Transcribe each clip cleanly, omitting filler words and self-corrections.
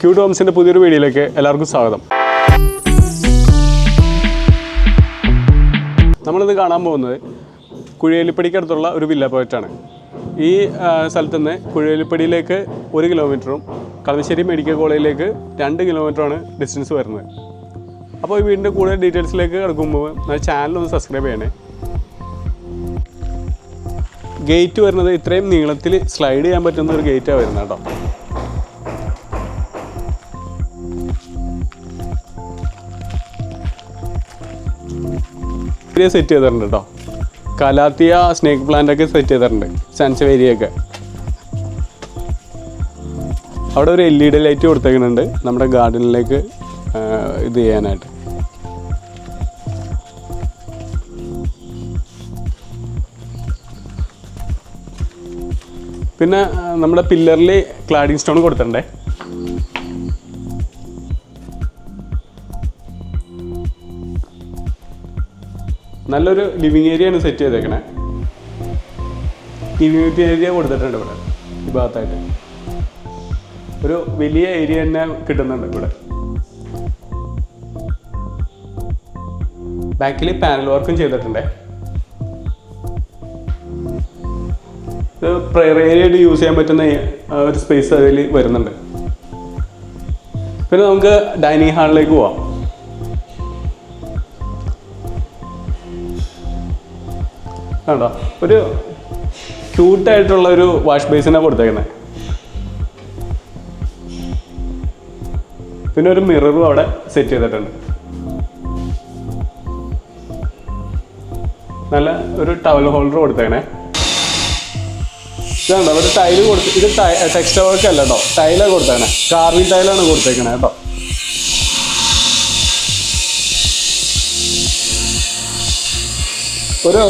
Cute ഹോംസിൻ്റെ പുതിയൊരു വീഡിയോയിലേക്ക് എല്ലാവർക്കും സ്വാഗതം. നമ്മളിന്ന് കാണാൻ പോകുന്നത് കുഴിവേലിപ്പടിക്കടുത്തുള്ള ഒരു വില്ല പോയിട്ടാണ്. ഈ സ്ഥലത്തു നിന്ന് കുഴിവേലിപ്പടിയിലേക്ക് 1 കിലോമീറ്ററും കളമശ്ശേരി മെഡിക്കൽ കോളേജിലേക്ക് 2 കിലോമീറ്ററാണ് ഡിസ്റ്റൻസ് വരുന്നത്. അപ്പോൾ ഈ വീടിൻ്റെ കൂടുതൽ ഡീറ്റെയിൽസിലേക്ക് കിടക്കുമ്പോൾ ചാനലൊന്ന് സബ്സ്ക്രൈബ് ചെയ്യണേ. ഗേറ്റ് വരുന്നത് ഇത്രയും നീളത്തിൽ സ്ലൈഡ് ചെയ്യാൻ പറ്റുന്ന ഒരു ഗേറ്റാണ് വരുന്നത് കേട്ടോ. സെറ്റ് ചെയ്തിട്ടുണ്ട് കേട്ടോ. കലാത്തിയ സ്നേക്ക് പ്ലാന്റ് ഒക്കെ സെറ്റ് ചെയ്തിട്ടുണ്ട്. സാൻസവേരിയൊക്കെ അവിടെ ഒരു LED ലൈറ്റ് കൊടുത്തേക്കുന്നുണ്ട് നമ്മുടെ ഗാർഡനിലേക്ക് ഇത് ചെയ്യാനായിട്ട്. പിന്നെ നമ്മുടെ പില്ലറിൽ ക്ലാഡിങ് സ്റ്റോൺ കൊടുത്തിട്ടുണ്ടേ. നല്ലൊരു ലിവിങ് ഏരിയയാണ് സെറ്റ് ചെയ്തേക്കണേ. ലിവിങ് ഏരിയ കൊടുത്തിട്ടുണ്ട് ഇവിടെ. ഈ ഭാഗത്തായിട്ട് ഒരു വലിയ ഏരിയ തന്നെ കിട്ടുന്നുണ്ട് ഇവിടെ. ബാക്കിൽ പാനൽ വർക്കും ചെയ്തിട്ടുണ്ടേ. ഇത് പ്രയർ ഏരിയയായിട്ട് യൂസ് ചെയ്യാൻ പറ്റുന്ന ഒരു സ്പേസ് അതിൽ വരുന്നുണ്ട്. പിന്നെ നമുക്ക് ഡൈനിങ് ഹാളിലേക്ക് പോവാം. കണ്ടോ, ഒരു ക്യൂട്ടായിട്ടുള്ള ഒരു വാഷ് ബേസിനാണ് കൊടുത്തേക്കുന്നത്. പിന്നെ ഒരു മിററും അവിടെ സെറ്റ് ചെയ്തിട്ടുണ്ട്. നല്ല ഒരു ടവൽ ഹോൾഡർ കൊടുത്തേക്കണേ. ഇതുണ്ടോ, ഒരു ടൈല് കൊടുത്ത്, ഇത് ടെക്സ്റ്റർ വർക്ക് അല്ല കേട്ടോ, ടൈലാണ് കൊടുത്തേക്കണേ. കാർവിംഗ് ടൈലാണ് കൊടുത്തേക്കണേ കേട്ടോ. ഒരു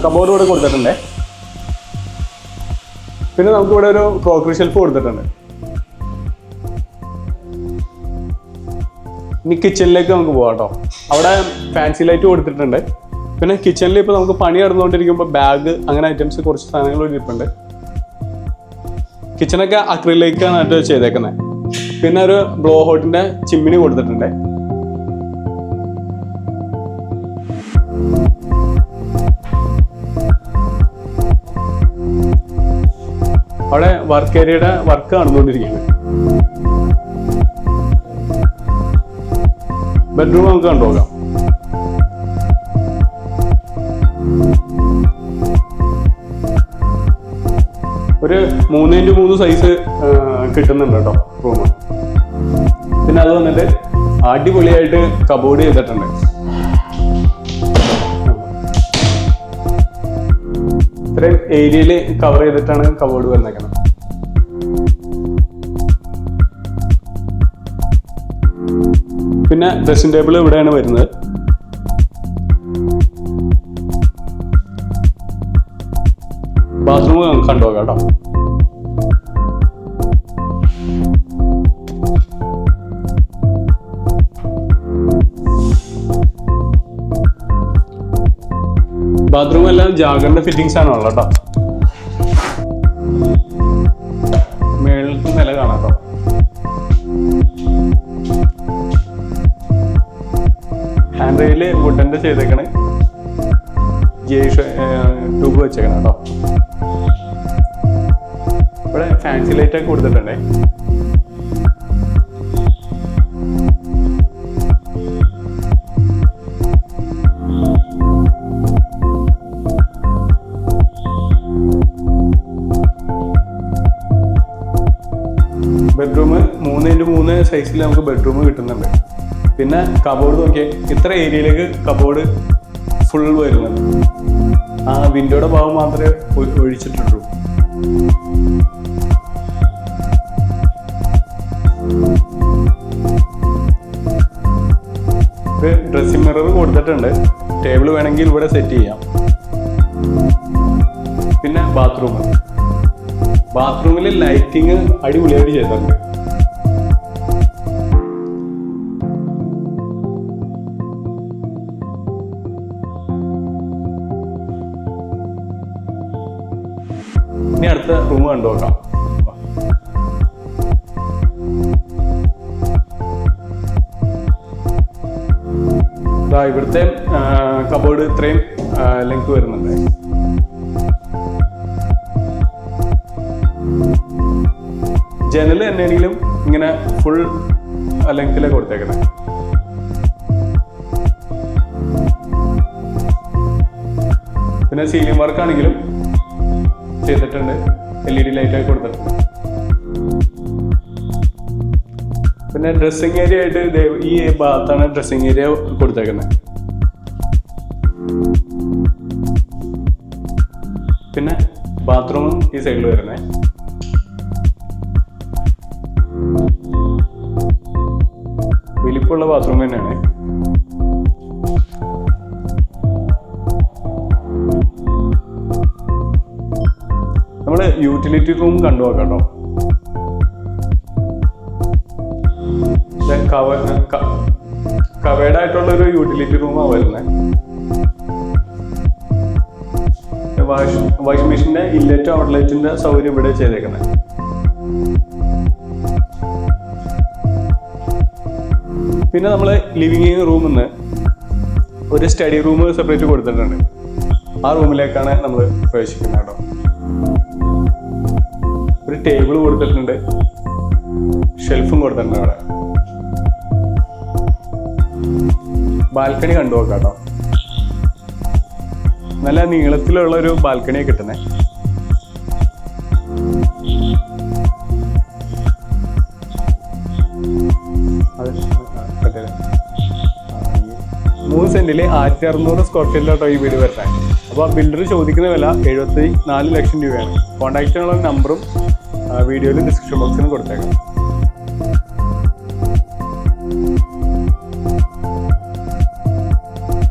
കബോർഡ് കൂടെ കൊടുത്തിട്ടുണ്ടേ. പിന്നെ നമുക്കിവിടെ ഒരു ക്രോക്കറി ഷെൽഫ് കൊടുത്തിട്ടുണ്ട്. ഇനി കിച്ചണിലേക്ക് നമുക്ക് പോകാം കേട്ടോ. അവിടെ ഫാൻസി ലൈറ്റ് കൊടുത്തിട്ടുണ്ട്. പിന്നെ കിച്ചണിൽ ഇപ്പോൾ നമുക്ക് പണി നടന്നുകൊണ്ടിരിക്കുമ്പോൾ ബാഗ് അങ്ങനെ ഐറ്റംസ് കുറച്ച് സാധനങ്ങൾ ഇരിപ്പുണ്ട്. കിച്ചണൊക്കെ അക്രിലേക്കാണ് ചെയ്തേക്കുന്നത്. പിന്നെ ഒരു ബ്ലോ ഹോട്ടിൻ്റെ ചിമ്മിനി കൊടുത്തിട്ടുണ്ട്. അവിടെ വർക്ക് ഏരിയയുടെ വർക്ക് നടന്നുകൊണ്ടിരിക്കുകയാണ്. ബെഡ്റൂം നമുക്ക് കണ്ടുപോകാം. ഒരു 3x3 സൈസ് കിട്ടുന്നുണ്ട് കേട്ടോ റൂം. പിന്നെ അത് വന്നിട്ട് അടിപൊളിയായിട്ട് കബോർഡ് ചെയ്തിട്ടുണ്ട്. ഇത്രയും ഏരിയയിൽ കവർ ചെയ്തിട്ടാണ് കബോർഡ് വന്നേക്കുന്നത്. പിന്നെ ഡ്രസ്സിംഗ് ടേബിൾ ഇവിടെയാണ് വരുന്നത്. ബാത്റൂം കണ്ടുപോകാം കേട്ടോ. ബാത്റൂം എല്ലാം ജാഗറിന്റെ ഫിറ്റിംഗ്സ് ആണ് ഉള്ളത് കേട്ടോ. മേളത്തെ നില കാണാം കേട്ടോ. ഹാൻഡ് റെയില് വുഡന്റെ ചെയ്തേക്കണേ. ട്യൂബ് വെച്ചേക്കണം കേട്ടോ. ഇവിടെ ഫാൻസി ലൈറ്റ് ഒക്കെ കൊടുത്തിട്ടുണ്ടേ. ബെഡ്റൂം 3x3 സൈസിൽ നമുക്ക് ബെഡ്റൂം കിട്ടുന്നുണ്ട്. പിന്നെ കബോർഡ് നോക്കിയാൽ ഇത്ര ഏരിയയിലേക്ക് കബോർഡ് ഫുൾ വരുന്നുണ്ട്. ആ വിൻഡോയുടെ ഭാഗം മാത്രമേ ഒഴിച്ചിട്ടുള്ളൂ. ഡ്രസ്സിംഗ് മിറർ കൊടുത്തിട്ടുണ്ട്. ടേബിൾ വേണമെങ്കിൽ ഇവിടെ സെറ്റ് ചെയ്യാം. പിന്നെ ബാത്റൂമിൽ ലൈറ്റിങ് അടിപൊളിയായിട്ട് ചെയ്തിട്ടുണ്ട്. ഇനി അടുത്ത റൂം കണ്ടു നോക്കാം. ഇവിടുത്തെ കബോർഡ് ഇത്രയും ലെങ്ത് വരുന്നുണ്ട്. ജനൽ തന്നെയാണെങ്കിലും ഇങ്ങനെ ഫുൾ ലെങ്ത്തിലാണ് കൊടുത്തേക്കുന്നത്. പിന്നെ സീലിംഗ് വർക്ക് ആണെങ്കിലും ചെയ്തിട്ടുണ്ട്, LED ലൈറ്റായി കൊടുത്തിട്ടുണ്ട്. പിന്നെ ഡ്രസ്സിങ് ഏരിയ ആയിട്ട് ഈ ഭാഗത്താണ് ഡ്രസ്സിങ് ഏരിയ കൊടുത്തേക്കുന്നത്. പിന്നെ ബാത്റൂമും ഈ സൈഡിൽ വരുന്നത്. വലിപ്പമുള്ള ബാത്റൂം തന്നെയാണ്. നമ്മൾ യൂട്ടിലിറ്റി റൂം കണ്ടു നോക്കാം കേട്ടോ. കവേർഡ് ആയിട്ടുള്ള ഒരു യൂട്ടിലിറ്റി റൂമാണ് വരുന്നത്. വാഷിംഗ് മെഷീന്റെ ഇൻലെറ്റും ഔട്ട്ലെറ്റിന്റെ സൗകര്യം ഇവിടെ ചെയ്തേക്കുന്നത്. പിന്നെ നമ്മൾ ലിവിങ് റൂമിൽ നിന്ന് ഒരു സ്റ്റഡി റൂം സെപ്പറേറ്റ് കൊടുത്തിട്ടുണ്ട്. ആ റൂമിലേക്കാണ് നമ്മൾ പ്രവേശിക്കുന്നത് കേട്ടോ. ഒരു ടേബിൾ കൊടുത്തിട്ടുണ്ട്, ഷെൽഫും കൊടുത്തിട്ടുണ്ട് അവിടെ. ബാൽക്കണി കണ്ടു നോക്കാം കേട്ടോ. നല്ല നീളത്തിലുള്ള ഒരു ബാൽക്കണിയാണ് കിട്ടുന്നത്. മൂന്ന് സെന്റില് 1600 സ്ക്വയർ ഫീറ്റിലോട്ടോ ഈ വീട് വരുന്നത്. അപ്പോൾ ബിൽഡർ ചോദിക്കുന്ന വില 74 ലക്ഷം രൂപയാണ്. കോൺടാക്ട് ചെയ്യാനുള്ള നമ്പറും വീഡിയോയിൽ ഡിസ്ക്രിപ്ഷൻ ബോക്സിൽ കൊടുത്തേക്കാം.